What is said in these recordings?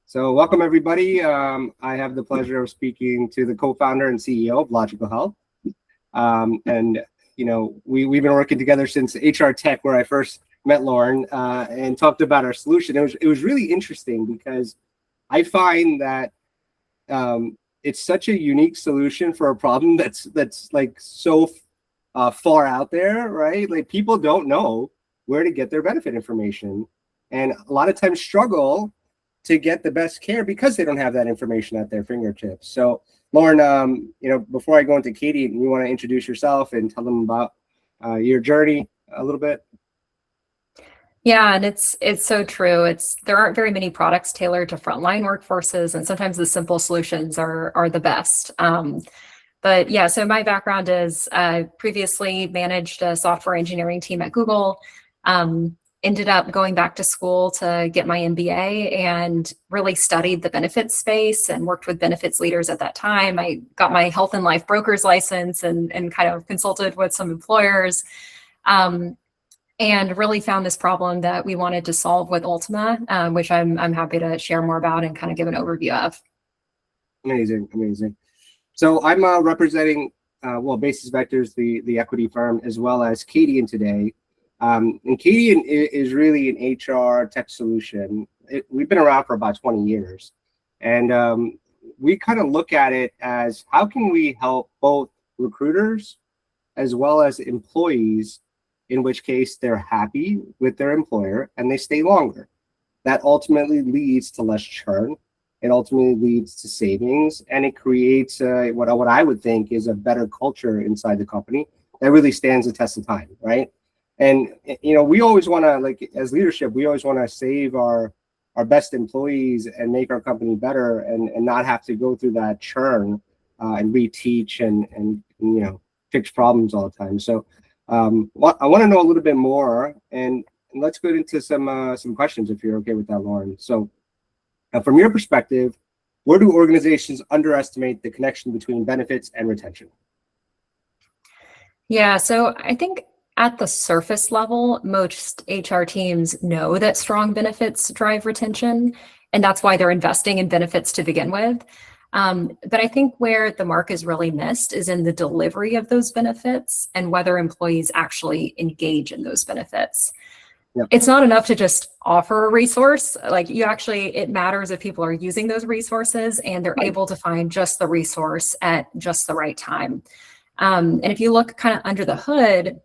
So welcome everybody. I have the pleasure of speaking to the co-founder and CEO of Logical Health. And we've been working together since HR Tech, where I first met Lauren and talked about our solution. It was really interesting because I find that it's such a unique solution for a problem that's like so far out there, right? Like people don't know where to get their benefit information, and a lot of times struggle to get the best care because they don't have that information at their fingertips. So Lauren, before I go into Cadient, you want to introduce yourself and tell them about your journey a little bit? Yeah, and it's so true. There aren't very many products tailored to frontline workforces, and sometimes the simple solutions are the best. But yeah, so my background is I previously managed a software engineering team at Google. Ended up going back to school to get my MBA and really studied the benefits space and worked with benefits leaders at that time. I got my health and life broker's license and kind of consulted with some employers, and really found this problem that we wanted to solve with Ultima, which I'm happy to share more about and kind of give an overview of. Amazing. So I'm representing Basis Vectors, the equity firm, as well as Cadient today. And Cadient is really an HR tech solution. We've been around for about 20 years. And we kind of look at it as how can we help both recruiters as well as employees, in which case they're happy with their employer and they stay longer. That ultimately leads to less churn. It ultimately leads to savings, and it creates what I would think is a better culture inside the company that really stands the test of time, right? And we always want to, like, as leadership, we always want to save our best employees and make our company better, and not have to go through that churn and reteach and fix problems all the time. So I want to know a little bit more, and let's go into some questions if you're okay with that, Lauren. So from your perspective, where do organizations underestimate the connection between benefits and retention? Yeah, so I think at the surface level, most HR teams know that strong benefits drive retention, and that's why they're investing in benefits to begin with. But I think where the mark is really missed is in the delivery of those benefits and whether employees actually engage in those benefits. Yep. It's not enough to just offer a resource. Like it matters if people are using those resources and they're able to find just the resource at just the right time. And if you look kind of under the hood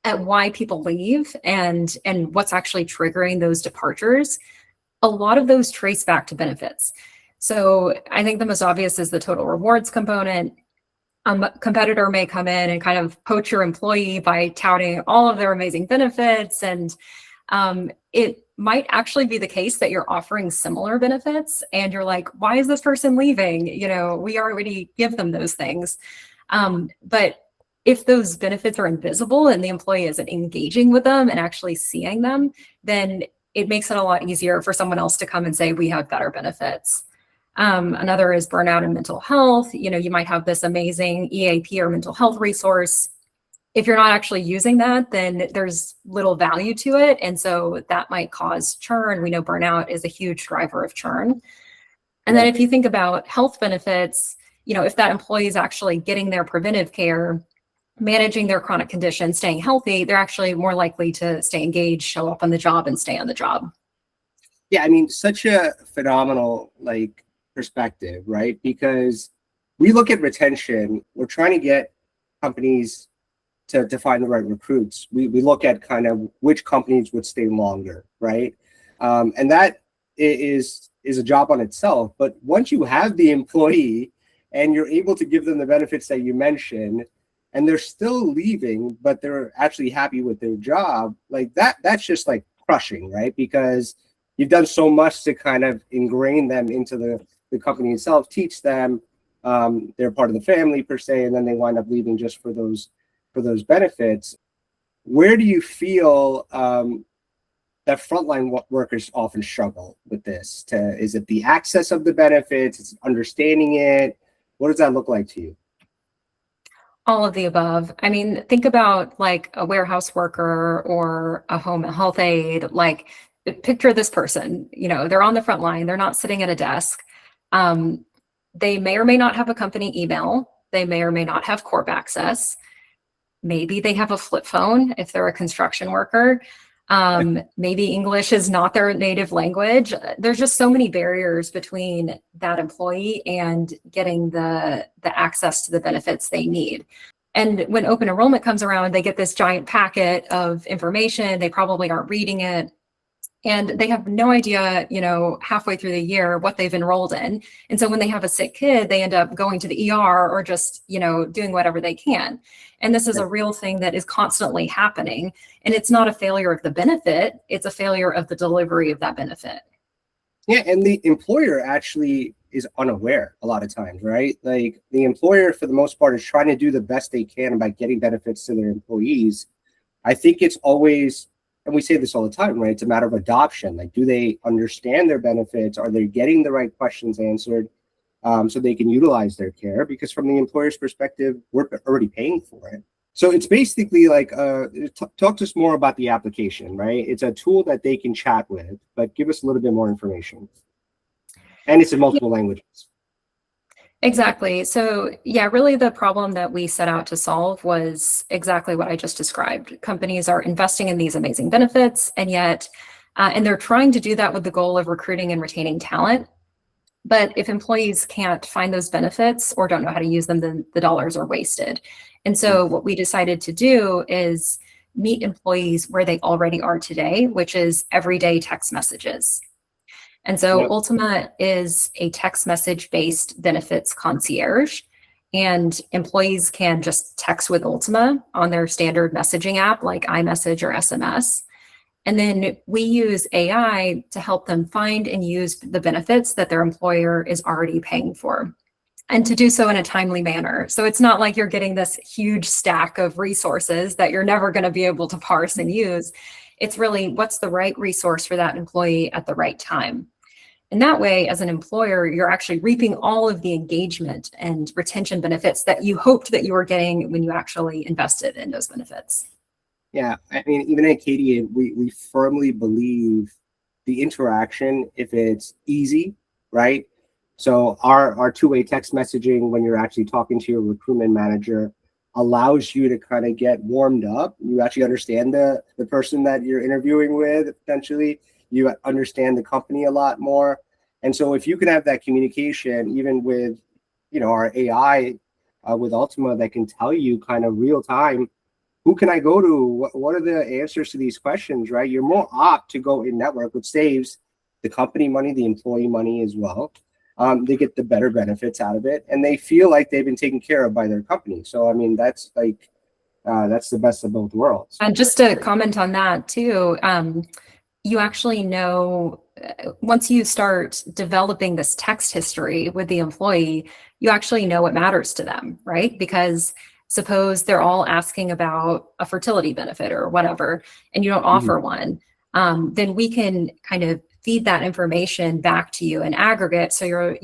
at why people leave and what's actually triggering those departures, a lot of those trace back to benefits. So I think the most obvious is the total rewards component. A competitor may come in and kind of poach your employee by touting all of their amazing benefits. And it might actually be the case that you're offering similar benefits and you're like, why is this person leaving? We already give them those things. But if those benefits are invisible and the employee isn't engaging with them and actually seeing them, then it makes it a lot easier for someone else to come and say, we have better benefits. Another is burnout and mental health. You might have this amazing EAP or mental health resource. If you're not actually using that, then there's little value to it. And so that might cause churn. We know burnout is a huge driver of churn. And then if you think about health benefits, if that employee is actually getting their preventive care, managing their chronic conditions, staying healthy, they're actually more likely to stay engaged, show up on the job, and stay on the job. Yeah, I mean, such a phenomenal perspective, right? Because we look at retention, we're trying to get companies to find the right recruits. We look at kind of which companies would stay longer, right? And that is a job on itself. But once you have the employee and you're able to give them the benefits that you mentioned, and they're still leaving, but they're actually happy with their job, that's just crushing, right? Because you've done so much to kind of ingrain them into the company itself, teach them they're part of the family per se, and then they wind up leaving just for those benefits. Where do you feel that frontline workers often struggle with this? Is it the access of the benefits? Is it understanding it? What does that look like to you? All of the above. I mean, think about a warehouse worker or a home health aide. picture this person, they're on the front line, they're not sitting at a desk. They may or may not have a company email. They may or may not have corp access. Maybe they have a flip phone if they're a construction worker. Maybe English is not their native language. There's just so many barriers between that employee and getting the access to the benefits they need. And when open enrollment comes around, they get this giant packet of information. They probably aren't reading it. And they have no idea, halfway through the year what they've enrolled in. And so when they have a sick kid, they end up going to the ER or just, doing whatever they can. And this is a real thing that is constantly happening. And it's not a failure of the benefit, it's a failure of the delivery of that benefit. Yeah, and the employer actually is unaware a lot of times, right? Like the employer, for the most part, is trying to do the best they can about getting benefits to their employees. I think it's always, and we say this all the time, right? It's a matter of adoption. Like, do they understand their benefits? Are they getting the right questions answered so they can utilize their care? Because from the employer's perspective, we're already paying for it. So it's basically like, talk to us more about the application, right? It's a tool that they can chat with, but give us a little bit more information. And it's in multiple languages. Exactly. So yeah, really the problem that we set out to solve was exactly what I just described. Companies are investing in these amazing benefits, and yet, and they're trying to do that with the goal of recruiting and retaining talent. But if employees can't find those benefits or don't know how to use them, then the dollars are wasted. And so what we decided to do is meet employees where they already are today, which is everyday text messages. And so Ultima is a text message based benefits concierge, and employees can just text with Ultima on their standard messaging app like iMessage or SMS. And then we use AI to help them find and use the benefits that their employer is already paying for, and to do so in a timely manner. So it's not like you're getting this huge stack of resources that you're never going to be able to parse and use. It's really what's the right resource for that employee at the right time. And that way, as an employer, you're actually reaping all of the engagement and retention benefits that you hoped that you were getting when you actually invested in those benefits. Yeah, I mean, even at Cadient, we firmly believe the interaction, if it's easy, right? So our two-way text messaging when you're actually talking to your recruitment manager allows you to kind of get warmed up. You actually understand the person that you're interviewing with, potentially. You understand the company a lot more. And so if you can have that communication, even with, our AI with Ultima that can tell you kind of real time, who can I go to? What are the answers to these questions, right? You're more apt to go in network, which saves the company money, the employee money as well. They get the better benefits out of it, and they feel like they've been taken care of by their company. So, I mean, that's like, that's the best of both worlds. And just to comment on that too, you actually know, once you start developing this text history with the employee, you actually know what matters to them, right? Because suppose they're all asking about a fertility benefit or whatever, and you don't offer one, then we can kind of feed that information back to you in aggregate. So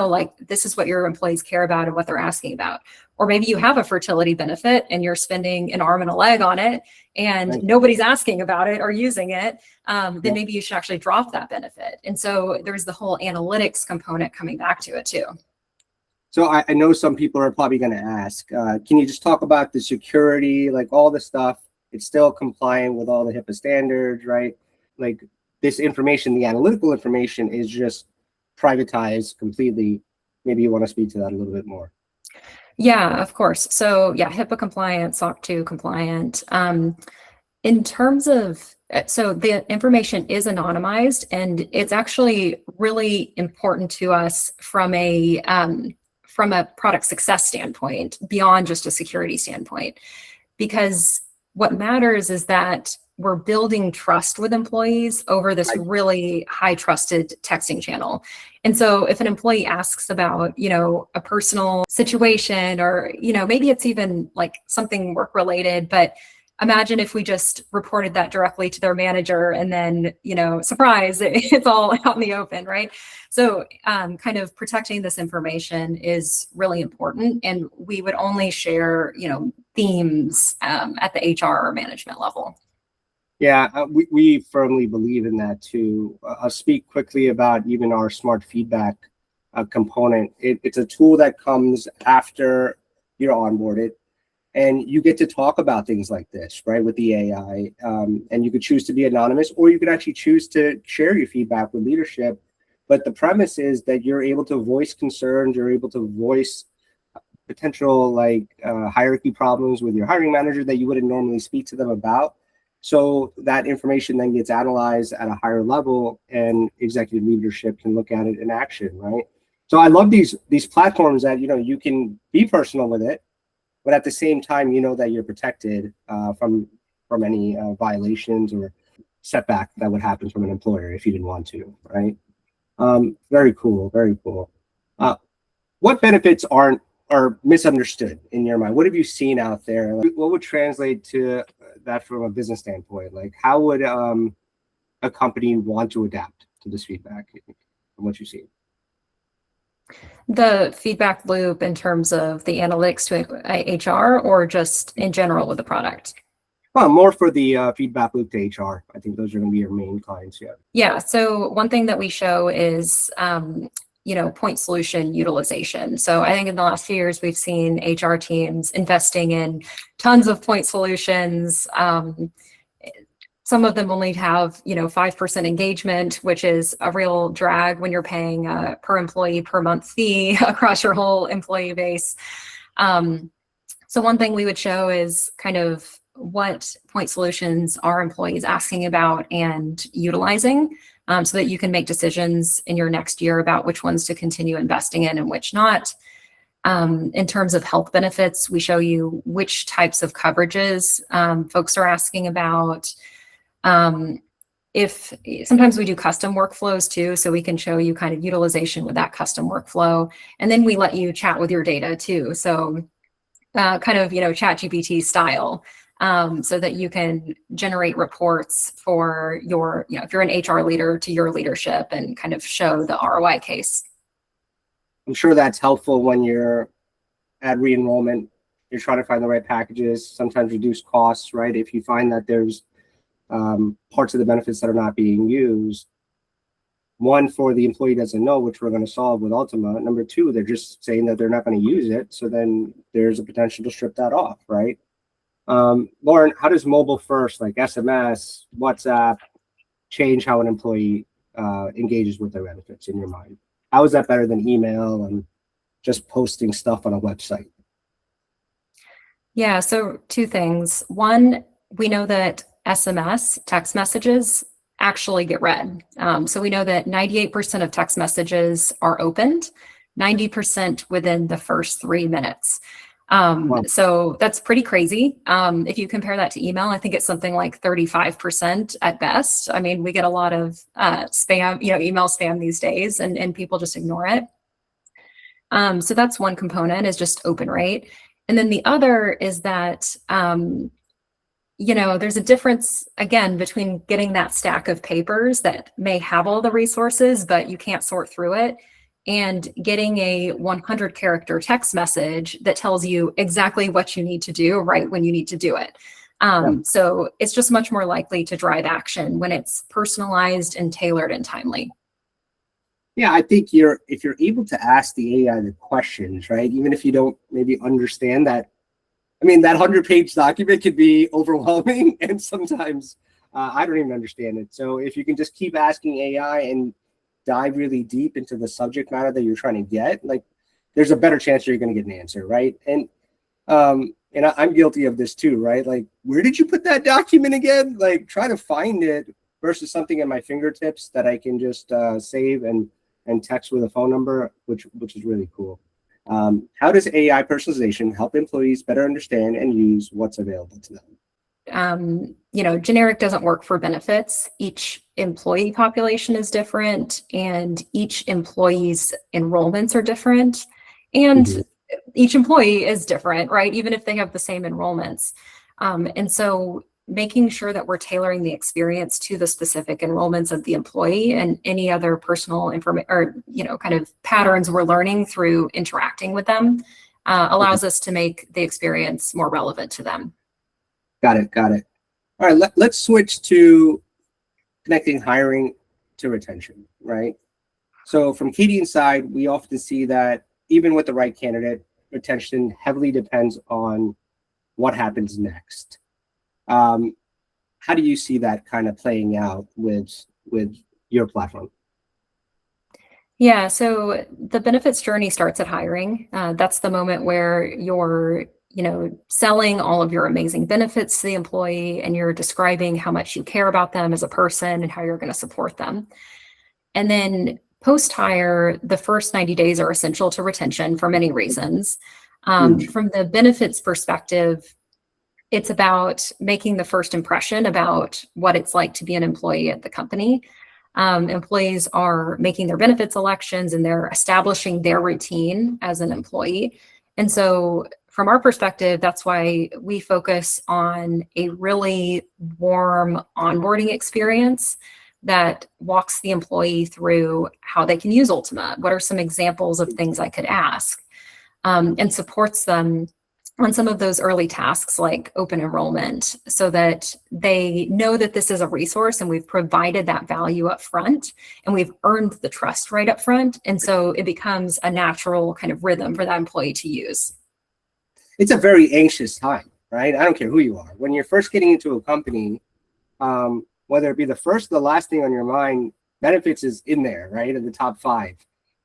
like, this is what your employees care about and what they're asking about. Or maybe you have a fertility benefit and you're spending an arm and a leg on it and nobody's asking about it or using it. Then maybe you should actually drop that benefit. And so there's the whole analytics component coming back to it too. So I know some people are probably going to ask, can you just talk about the security, like all the stuff? It's still compliant with all the HIPAA standards, right? Like this information, the analytical information is just privatized completely. Maybe you want to speak to that a little bit more. Yeah, of course. So yeah, HIPAA compliant, SOC 2 compliant. In terms of, so the information is anonymized, and it's actually really important to us from a product success standpoint, beyond just a security standpoint, because what matters is that we're building trust with employees over this really high trusted texting channel. And so if an employee asks about, a personal situation, or, maybe it's even like something work related, but imagine if we just reported that directly to their manager and then, surprise, it's all out in the open, right? So kind of protecting this information is really important. And we would only share, themes at the HR or management level. Yeah, we firmly believe in that too. I'll speak quickly about even our smart feedback component. It's a tool that comes after you're onboarded, and you get to talk about things like this, right, with the AI. And you could choose to be anonymous, or you could actually choose to share your feedback with leadership. But the premise is that you're able to voice concerns, you're able to voice potential hierarchy problems with your hiring manager that you wouldn't normally speak to them about. So that information then gets analyzed at a higher level, and executive leadership can look at it in action, right? So I love these platforms that you can be personal with it, but at the same time that you're protected from any violations or setback that would happen from an employer if you didn't want to, right? Very cool, very cool. What benefits are misunderstood in your mind? What have you seen out there? What would translate to that from a business standpoint? Like, how would a company want to adapt to this feedback from what you've seen? The feedback loop in terms of the analytics to HR, or just in general with the product? Well, more for the feedback loop to HR. I think those are going to be your main clients. Yeah. Yeah. So one thing that we show is, point solution utilization. So I think in the last few years, we've seen HR teams investing in tons of point solutions. Some of them only have, 5% engagement, which is a real drag when you're paying a per employee per month fee across your whole employee base. So one thing we would show is kind of what point solutions are employees asking about and utilizing, so that you can make decisions in your next year about which ones to continue investing in and which not. In terms of health benefits, we show you which types of coverages folks are asking about. If sometimes we do custom workflows too, so we can show you kind of utilization with that custom workflow, and then we let you chat with your data too. So kind of, ChatGPT style, so that you can generate reports for your, if you're an HR leader, to your leadership, and kind of show the ROI case. I'm sure that's helpful when you're at re-enrollment. You're trying to find the right packages, sometimes reduce costs, right? If you find that there's parts of the benefits that are not being used, one, for the employee doesn't know, which we're going to solve with Ultima. Number two, they're just saying that they're not going to use it. So then there's a potential to strip that off, right? Lauren, how does mobile first, like SMS, WhatsApp, change how an employee engages with their benefits in your mind? How is that better than email and just posting stuff on a website? Yeah, so two things. One, we know that SMS, text messages, actually get read. So we know that 98% of text messages are opened, 90% within the first 3 minutes. Wow. So that's pretty crazy. If you compare that to email, I think it's something like 35% at best. I mean, we get a lot of spam, email spam these days, and people just ignore it. So that's one component, is just open rate. And then the other is that, there's a difference, again, between getting that stack of papers that may have all the resources, but you can't sort through it, and getting a 100-character text message that tells you exactly what you need to do right when you need to do it. So it's just much more likely to drive action when it's personalized and tailored and timely. Yeah, I think if you're able to ask the AI the questions, right, even if you don't maybe understand that, I mean, that 100-page document could be overwhelming, and sometimes I don't even understand it. So if you can just keep asking AI and dive really deep into the subject matter that you're trying to get, like, there's a better chance you're going to get an answer, right? And I'm guilty of this too, right? Like, where did you put that document again? Like, try to find it versus something at my fingertips that I can just save and text with a phone number, which is really cool. How does AI personalization help employees better understand and use what's available to them? Generic doesn't work for benefits. Each employee population is different, and each employee's enrollments are different, and each employee is different, right? Even if they have the same enrollments. And so making sure that we're tailoring the experience to the specific enrollments of the employee and any other personal information, or, kind of patterns we're learning through interacting with them, allows us to make the experience more relevant to them. Got it. All right, let's switch to connecting hiring to retention, right? So from Cadient side, we often see that even with the right candidate, retention heavily depends on what happens next. How do you see that kind of playing out with your platform? Yeah, so the benefits journey starts at hiring. That's the moment where you're, selling all of your amazing benefits to the employee and you're describing how much you care about them as a person and how you're going to support them. And then post hire, the first 90 days are essential to retention for many reasons. Huge. From the benefits perspective, it's about making the first impression about what it's like to be an employee at the company. Employees are making their benefits elections and they're establishing their routine as an employee. And so, from our perspective, that's why we focus on a really warm onboarding experience that walks the employee through how they can use Ultima. What are some examples of things I could ask? And supports them on some of those early tasks like open enrollment so that they know that this is a resource and we've provided that value up front and we've earned the trust right up front. And so it becomes a natural kind of rhythm for that employee to use. It's a very anxious time, right? I don't care who you are. When you're first getting into a company, whether it be the first or the last thing on your mind, benefits is in there, right? In the top 5.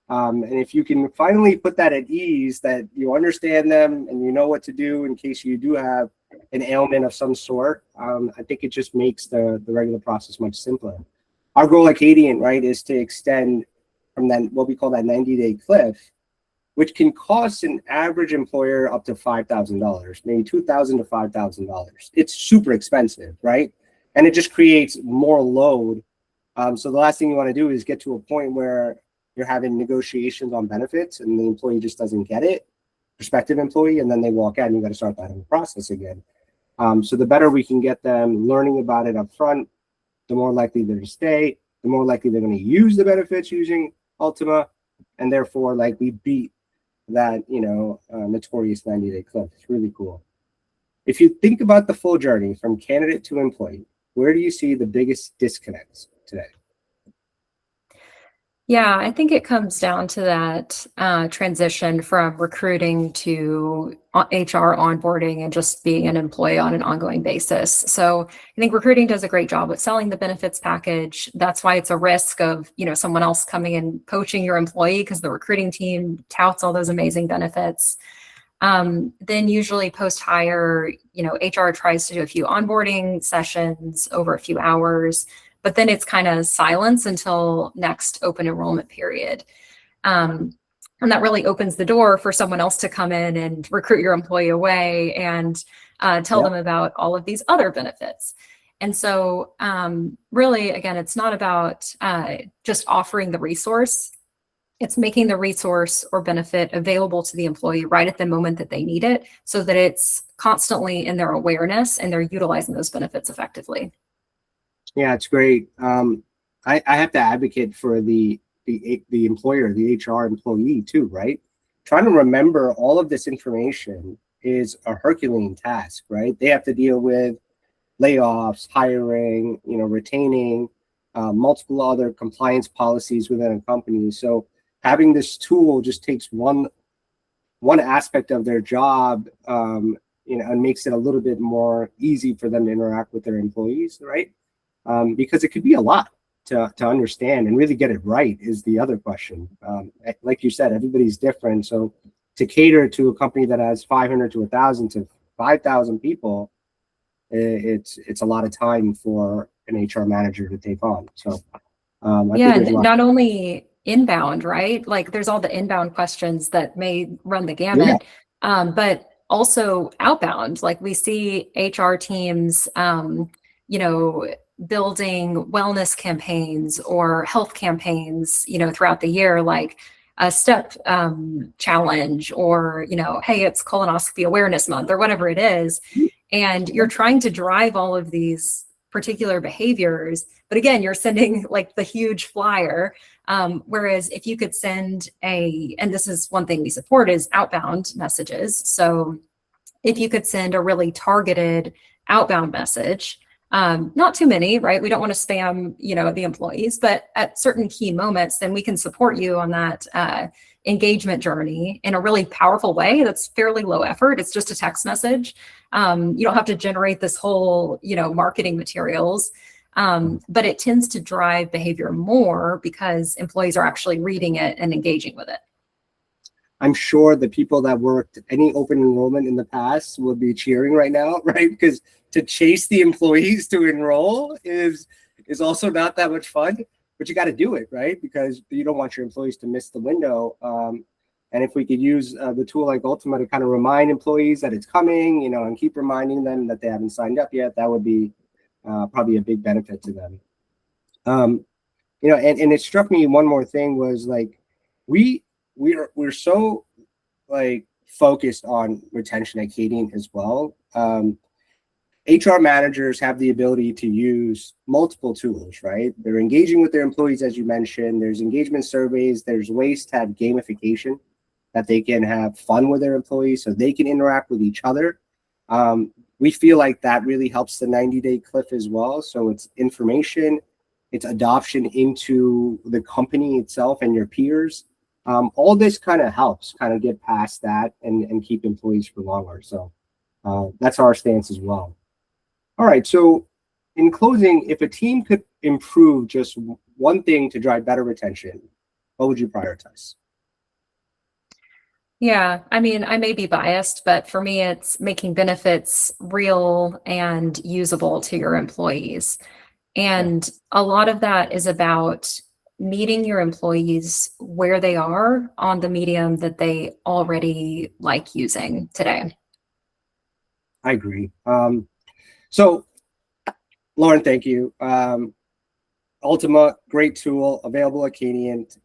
And if you can finally put that at ease, that you understand them and you know what to do in case you do have an ailment of some sort, I think it just makes the regular process much simpler. Our goal at Cadient, right, is to extend from that, what we call that 90-day cliff, which can cost an average employer up to $5,000, maybe $2,000 to $5,000. It's super expensive, right? And it just creates more load. So the last thing you want to do is get to a point where you're having negotiations on benefits and the employee just doesn't get it, prospective employee, and then they walk out and you got to start that whole process again. So the better we can get them learning about it up front, the more likely they're to stay, the more likely they're going to use the benefits using Ultima, and therefore like we beat that, notorious 90-day cliff. It's really cool. If you think about the full journey from candidate to employee, where do you see the biggest disconnects today? Yeah, I think it comes down to that transition from recruiting to HR onboarding and just being an employee on an ongoing basis. So I think recruiting does a great job with selling the benefits package. That's why it's a risk of, someone else coming and poaching your employee because the recruiting team touts all those amazing benefits. Then usually post-hire, HR tries to do a few onboarding sessions over a few hours, but then it's kind of silence until next open enrollment period. And that really opens the door for someone else to come in and recruit your employee away and tell them about all of these other benefits. And so really, again, it's not about just offering the resource. It's making the resource or benefit available to the employee right at the moment that they need it so that it's constantly in their awareness and they're utilizing those benefits effectively. Yeah, it's great. I have to advocate for the employer, the HR employee too, right? Trying to remember all of this information is a Herculean task, right? They have to deal with layoffs, hiring, retaining, multiple other compliance policies within a company. So having this tool just takes one aspect of their job, and makes it a little bit more easy for them to interact with their employees, right? Because it could be a lot to understand and really get it right is the other question. Like you said, everybody's different. So to cater to a company that has 500 to 1,000 to 5,000 people, it's a lot of time for an HR manager to take on. So I think not only inbound, right? Like there's all the inbound questions that may run the gamut, but also outbound. Like we see HR teams, building wellness campaigns or health campaigns, throughout the year, like a step challenge or, hey, it's colonoscopy awareness month or whatever it is. And you're trying to drive all of these particular behaviors. But again, you're sending like the huge flyer. Whereas if you could send and this is one thing we support is outbound messages. So if you could send a really targeted outbound message, Not too many, right? We don't want to spam, the employees, but at certain key moments, then we can support you on that engagement journey in a really powerful way that's fairly low effort. It's just a text message. You don't have to generate this whole, marketing materials, but it tends to drive behavior more because employees are actually reading it and engaging with it. I'm sure the people that worked any open enrollment in the past will be cheering right now, right? Because to chase the employees to enroll is also not that much fun, but you got to do it, right? Because you don't want your employees to miss the window. And if we could use the tool like Ultima to kind of remind employees that it's coming, and keep reminding them that they haven't signed up yet, that would be probably a big benefit to them. And it struck me one more thing was like we're so like focused on retention at Cadient as well. HR managers have the ability to use multiple tools, right? They're engaging with their employees, as you mentioned. There's engagement surveys. There's ways to have gamification that they can have fun with their employees so they can interact with each other. We feel like that really helps the 90-day cliff as well. So it's information, it's adoption into the company itself and your peers. All this kind of helps kind of get past that and keep employees for longer. So that's our stance as well. All right. So in closing, if a team could improve just one thing to drive better retention, what would you prioritize? Yeah, I mean, I may be biased, but for me, it's making benefits real and usable to your employees. And a lot of that is about meeting your employees where they are on the medium that they already like using today. I agree. So, Lauren, thank you. Ultima, great tool available at Cadient.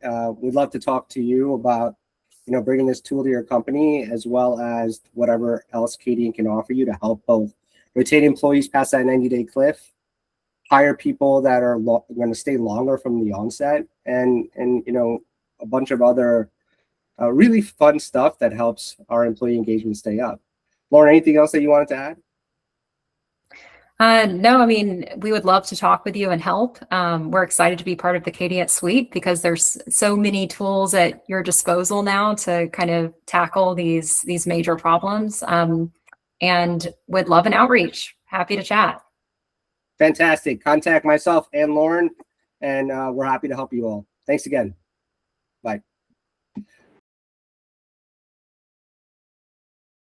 We'd love to talk to you about bringing this tool to your company, as well as whatever else Cadient can offer you to help both retain employees past that 90-day cliff, hire people that are going to stay longer from the onset, and a bunch of other really fun stuff that helps our employee engagement stay up. Lauren, anything else that you wanted to add? No, I mean, we would love to talk with you and help. We're excited to be part of the Cadient suite because there's so many tools at your disposal now to kind of tackle these major problems. And would love an outreach. Happy to chat. Fantastic. Contact myself and Lauren, and we're happy to help you all. Thanks again.